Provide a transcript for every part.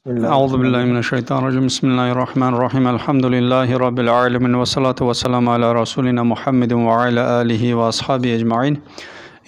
أعوذ بالله من الشيطان الرجيم بسم الله الرحمن الرحيم الحمد لله رب العالمين والصلاة والسلام على رسولنا محمد وعلى آله وأصحابه أجمعين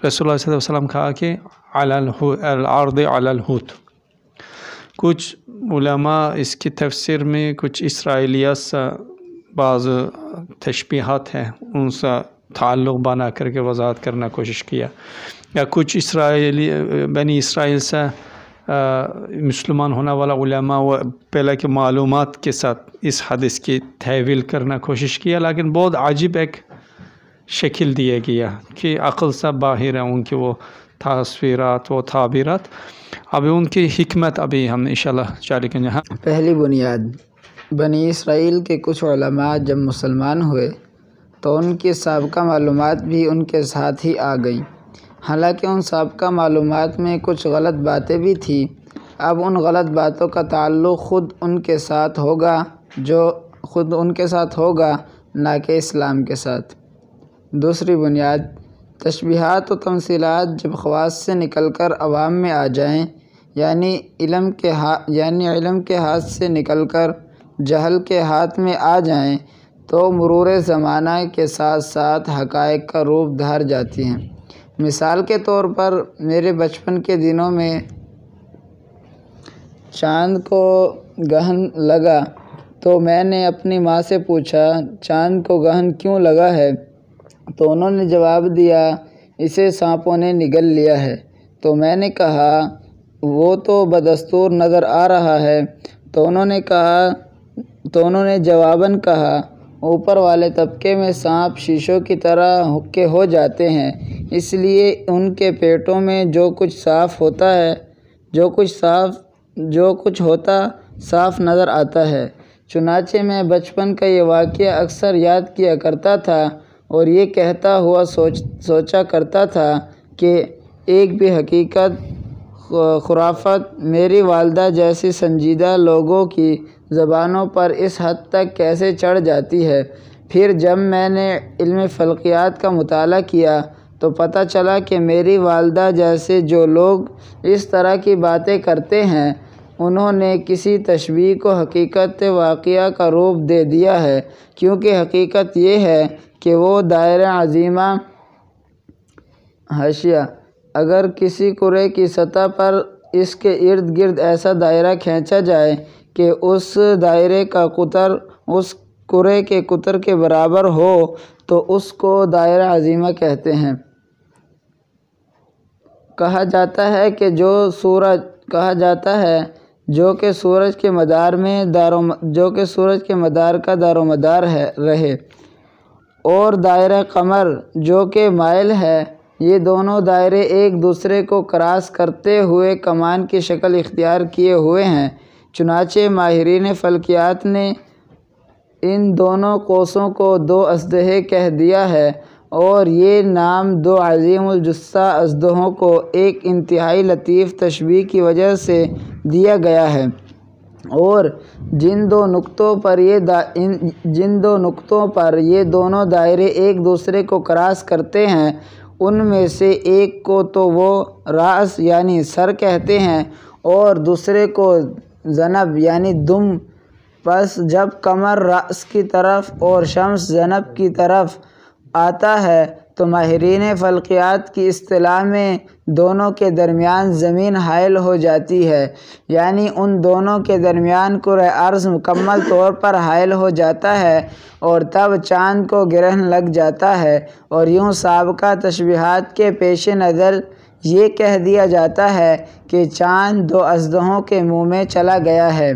رسول اللہ صلی اللہ علیہ وسلم کہا کہ العرض علی الحوت. کچھ علماء اس کی تفسیر میں کچھ اسرائیلیات سے بعض تشبیہات ہیں ان سے تعلق بنا کر کے وضاحت کرنا کوشش کیا، یا کچھ بنی اسرائیل سے مسلمان ہونے والا علماء و پہلے کے معلومات کے ساتھ اس حدیث کی تحویل کرنا کوشش کیا، لیکن بہت عجیب ایک شکل دیا گیا کہ عقل سے باہر ہے ان کی وہ تصویرات و تعبیرات. ابھی ان کی حکمت ابھی ہم انشاءاللہ جاری کریں گے. پہلی بنیاد، بنی اسرائیل کے کچھ علماء جب مسلمان ہوئے تو ان کی سابقہ معلومات بھی ان کے ساتھ ہی آ گئیں، حالانکہ ان سابقہ معلومات میں کچھ غلط باتیں بھی تھیں. اب ان غلط باتوں کا تعلق خود ان کے ساتھ ہوگا نہ کہ اسلام کے ساتھ. دوسری بنیاد، تشبیہات و تمثیلات جب خواص سے نکل کر عوام میں آ جائیں، یعنی علم کے ہاتھ سے نکل کر جہل کے ہاتھ میں آ جائیں، تو مرور زمانہ کے ساتھ ساتھ حقائق کا روپ دھار جاتی ہیں. مثال کے طور پر میرے بچپن کے دنوں میں چاند کو گرہن لگا تو میں نے اپنی ماں سے پوچھا چاند کو گرہن کیوں لگا ہے، تو انہوں نے جواب دیا اسے سانپوں نے نگل لیا ہے. تو میں نے کہا وہ تو بدستور نظر آ رہا ہے. تو انہوں نے جواباً کہا اوپر والے طبقے میں سانپ شیشوں کی طرح کے ہو جاتے ہیں، اس لیے ان کے پیٹوں میں جو کچھ ہوتا صاف نظر آتا ہے. چنانچہ میں بچپن کا یہ واقعہ اکثر یاد کیا کرتا تھا اور یہ کہتا ہوا سوچا کرتا تھا کہ ایک بھی حقیقت خرافت میری والدہ جیسی سنجیدہ لوگوں کی زبانوں پر اس حد تک کیسے چڑھ جاتی ہے. پھر جب میں نے علم فلکیات کا مطالعہ کیا تو پتہ چلا کہ میری والدہ جیسے جو لوگ اس طرح کی باتیں کرتے ہیں انہوں نے کسی تشبیہ کو حقیقت واقعہ کا روپ دے دیا ہے، کیونکہ حقیقت یہ ہے کہ وہ دائرہ عظیمہ حاشیہ اگر کسی کرے کی سطح پر اس کے ارد گرد ایسا دائرہ کھینچا جائے کہ اس دائرے کا قطر اس کرے کے قطر کے برابر ہو تو اس کو دائرہ عظیمہ کہتے ہیں. کہا جاتا ہے کہ جو کہ سورج کے مدار کا دار و مدار رہے، اور دائرہ قمر جو کہ مائل ہے، یہ دونوں دائرے ایک دوسرے کو کراس کرتے ہوئے کمان کی شکل اختیار کیے ہوئے ہیں. چنانچہ ماہرین فلکیات نے ان دونوں قوسوں کو دو اژدہے کہہ دیا ہے، اور یہ نام دو عظیم الجثہ اژدہوں کو ایک انتہائی لطیف تشبیہ کی وجہ سے دیا گیا ہے. اور جن دو نقطوں پر یہ دونوں دائرے ایک دوسرے کو کراس کرتے ہیں ان میں سے ایک کو تو وہ راس یعنی سر کہتے ہیں اور دوسرے کو ذنب یعنی دم. پس جب قمر راس کی طرف اور شمس ذنب کی طرف آتا ہے تو ماہرین فلکیات کی اصطلاح میں دونوں کے درمیان زمین حائل ہو جاتی ہے، یعنی ان دونوں کے درمیان کرۂ ارض مکمل طور پر حائل ہو جاتا ہے اور تب چاند کو گرہن لگ جاتا ہے. اور یوں سابقہ تشبیہات کے پیش نظر یہ کہہ دیا جاتا ہے کہ چاند دو اژدہوں کے منہ میں چلا گیا ہے.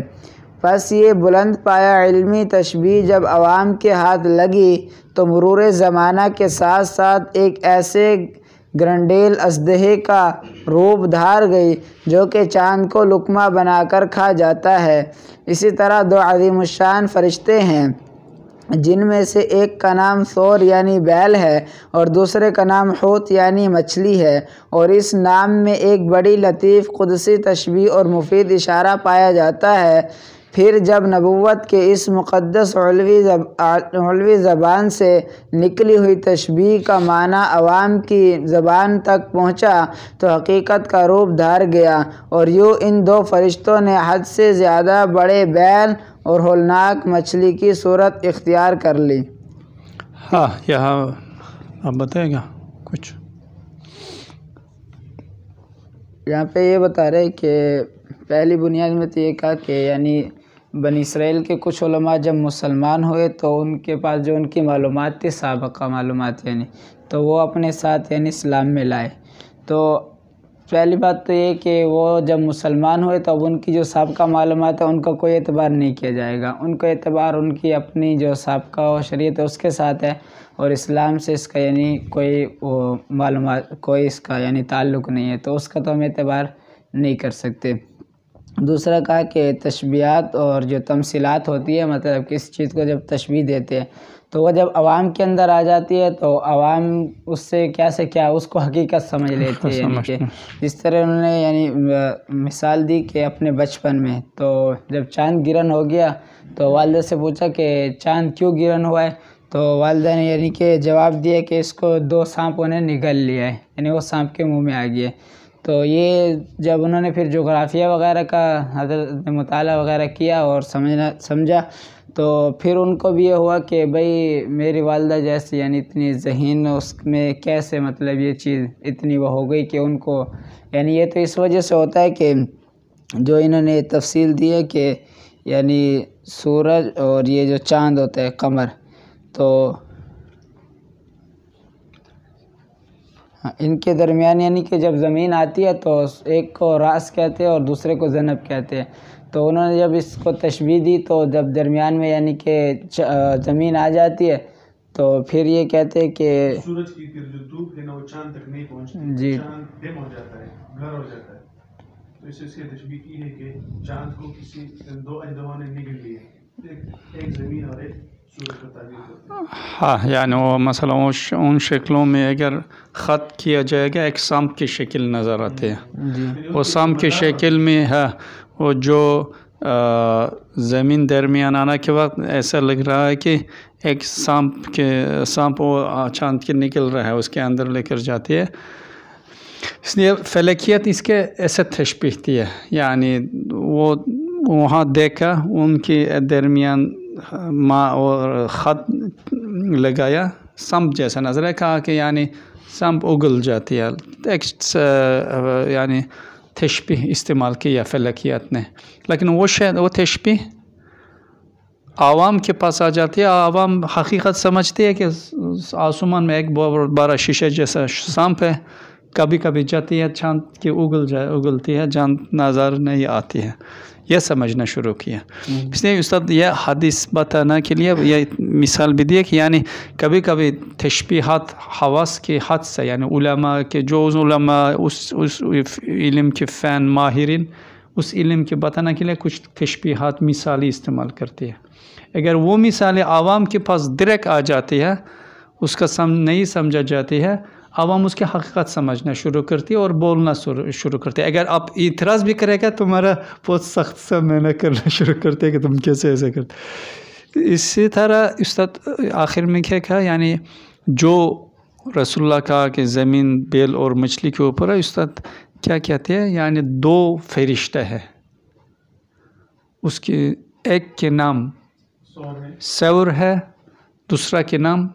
پس یہ بلند پایہ علمی تشبیہ جب عوام کے ہاتھ لگی تو مرور زمانہ کے ساتھ ساتھ ایک ایسے گرنڈیل اژدہے کا روپ دھار گئی جو کہ چاند کو لقمہ بنا کر کھا جاتا ہے. اسی طرح دو عظیم الشان فرشتے ہیں جن میں سے ایک کا نام ثور یعنی بیل ہے اور دوسرے کا نام حوت یعنی مچھلی ہے، اور اس نام میں ایک بڑی لطیف قدسی تشبیہ اور مفید اشارہ پایا جاتا ہے. پھر جب نبوت کے اس مقدس علوی زبان سے نکلی ہوئی تشبیہ کا معنی عوام کی زبان تک پہنچا تو حقیقت کا روپ دھار گیا، اور یوں ان دو فرشتوں نے حد سے زیادہ بڑے بیل اور ہولناک مچھلی کی صورت اختیار کر لی. یہاں آپ بتائیں گا کچھ؟ یہاں پہ یہ بتا رہے کہ پہلی بنیاد میں تو یہ کہا کہ یعنی بنی اسرائیل کے کچھ علماء جب مسلمان ہوئے تو ان کے پاس جو ان کی معلومات تھی، سابقہ معلومات یعنی، تو وہ اپنے ساتھ یعنی اسلام میں لائے۔ تو پہلی بات تو یہ کہ وہ جب مسلمان ہوئے تو اب ان کی جو سابقہ معلومات ہے ان کا کوئی اعتبار نہیں کیا جائے گا، ان کا اعتبار ان کی اپنی جو سابقہ و شریعت ہے اس کے ساتھ ہے، اور اسلام سے اس کا یعنی کوئی وہ معلومات کوئی اس کا یعنی تعلق نہیں ہے، تو اس کا تو ہم اعتبار نہیں کر سکتے۔ دوسرا کہا کہ تشبیہات اور جو تمثیلات ہوتی ہے، مطلب کس چیز کو جب تشبیہ دیتے ہیں تو وہ جب عوام کے اندر آ جاتی ہے تو عوام اس سے کیا سے کیا اس کو حقیقت سمجھ لیتے ہیں، یعنی کہ جس طرح انہوں نے یعنی مثال دی کہ اپنے بچپن میں تو جب چاند گرہن ہو گیا تو والدہ سے پوچھا کہ چاند کیوں گرہن ہوا ہے، تو والدہ نے یعنی کہ جواب دیا کہ اس کو 2 سانپوں نے نگل لیا ہے، یعنی وہ سانپ کے منہ میں آ گیا۔ تو یہ جب انہوں نے پھر جغرافیہ وغیرہ کا حضرت مطالعہ وغیرہ کیا اور سمجھا تو پھر ان کو بھی یہ ہوا کہ بھئی میری والدہ جیسی یعنی اتنی ذہین اس میں کیسے مطلب یہ چیز اتنی وہ ہو گئی کہ ان کو یعنی یہ تو اس وجہ سے ہوتا ہے کہ جو انہوں نے تفصیل دی ہے کہ یعنی سورج اور یہ جو چاند ہوتا ہے قمر، تو ان کے درمیان یعنی کہ جب زمین آتی ہے تو ایک کو راس کہتے ہیں اور دوسرے کو ذنب کہتے ہیں، تو انہوں نے جب اس کو تشبیہ دی تو جب درمیان میں یعنی کہ زمین آ جاتی ہے تو پھر یہ کہتے ہیں کہ سورج کی جو دھوپ ہے نا وہ چاند تک نہیں پہنچتی، جی چاند ڈم ہو جاتا ہے، بلر ہو جاتا ہے، تو اس سے تشبیہ کی ہے کہ چاند کو کسی 2 اجدہوں نے نگل لیا، ایک زمین اور ایک سورج کو تعبیر کرتے ہیں۔ ہاں یعنی وہ مثلا ان شکلوں میں اگر خط کیا جائے گا ایک سانپ کی شکل نظر آتی ہے، وہ سانپ کی شکل میں ہے، وہ جو زمین درمیان آنے کے وقت ایسا لگ رہا ہے کہ ایک سانپ وہ چاند کے نکل رہا ہے، اس کے اندر لے کر جاتی ہے۔ اس لیے فلکیت اس کے ایسے تشبیہ دی ہے، یعنی وہ وہاں دیکھا ان کے درمیان ماں اور خط لگایا، سانپ جیسا نظر ہے، کہا کہ یعنی سانپ اگل جاتی ہے، ایک یعنی تشبیہ استعمال کیا فلکیات نے، لیکن وہ تشبیہ عوام کے پاس آ جاتی ہے، عوام حقیقت سمجھتی ہے کہ آسمان میں ایک بہت بڑا شیشے جیسا سانپ ہے، کبھی کبھی جاتی ہے چاند کی اگلتی ہے، چاند نظر نہیں آتی ہے، یہ سمجھنا شروع کیا۔ اس لیے استاد یہ حدیث بتانا کے لیے یہ مثال بھی دی کہ یعنی کبھی کبھی تشبیہات حواس کے حد سے، یعنی علماء کے جو علماء اس علم کے فین ماہرین اس علم کے بتانا کے لیے کچھ تشبیہات مثالی استعمال کرتی ہے، اگر وہ مثالیں عوام کے پاس ڈائریکٹ آ جاتی ہے، اس کا نہیں سمجھا جاتی ہے، عوام اس کی حقیقت سمجھنا شروع کرتی ہے اور بولنا شروع کرتے ہیں۔ اگر آپ اعتراض بھی کرے گا تمہارا بہت سخت سا محنہ کرنا شروع کرتے کہ تم کیسے ایسے کرتے۔ اسی طرح استاد آخر میں کیا کہا، یعنی جو رسول اللہ کہا کہ زمین بیل اور مچھلی کے اوپر ہے، استاد کیا کہتے ہیں، یعنی 2 فرشتہ ہے، اس کے ایک کے نام سور ہے، دوسرا کے نام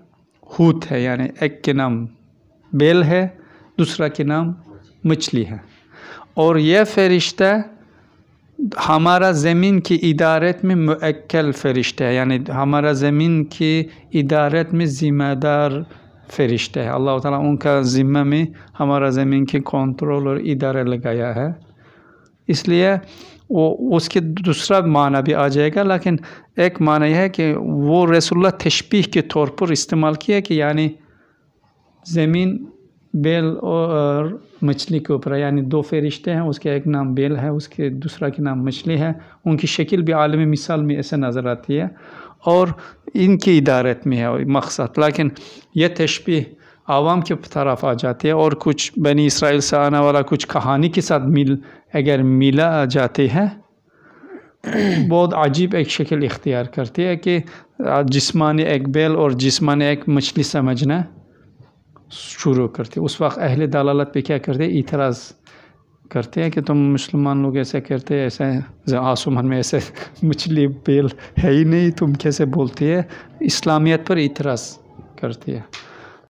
ہوت ہے، یعنی ایک کے نام بیل ہے، دوسرا کے نام مچھلی ہے، اور یہ فرشتہ ہمارا زمین کی ادارت میں موکل فرشتہ ہے، یعنی ہمارا زمین کی ادارت میں ذمہ دار فرشتہ ہے، اللہ تعالیٰ ان کا ذمہ میں ہمارا زمین کی کنٹرول اور ادارہ لگایا ہے، اس لیے وہ اس کے دوسرا معنی بھی آ جائے گا، لیکن ایک معنی یہ ہے کہ وہ رسول اللہ تشبیہ کے طور پر استعمال کیا کہ یعنی زمین بیل اور مچھلی کے اوپر، یعنی 2 فرشتے ہیں، اس کے ایک نام بیل ہے، اس کے دوسرا کے نام مچھلی ہے، ان کی شکل بھی عالمی مثال میں ایسے نظر آتی ہے اور ان کی ادارت میں ہے مقصد، لیکن یہ تشبیہ عوام کی طرف آ جاتی ہے اور کچھ بنی اسرائیل سے آنے والا کچھ کہانی کے ساتھ اگر ملا جاتے ہیں، بہت عجیب ایک شکل اختیار کرتی ہے کہ جسمانی ایک بیل اور جسمانی ایک مچھلی سمجھنا شروع کرتے، اس وقت اہل دلالت پہ کیا کرتے، اعتراض کرتے ہیں کہ تم مسلمان لوگ ایسے کرتے، ایسے آسمان میں ایسے مچھلی بیل ہے ہی نہیں، تم کیسے بولتے ہیں، اسلامیت پر اعتراض کرتے ہیں۔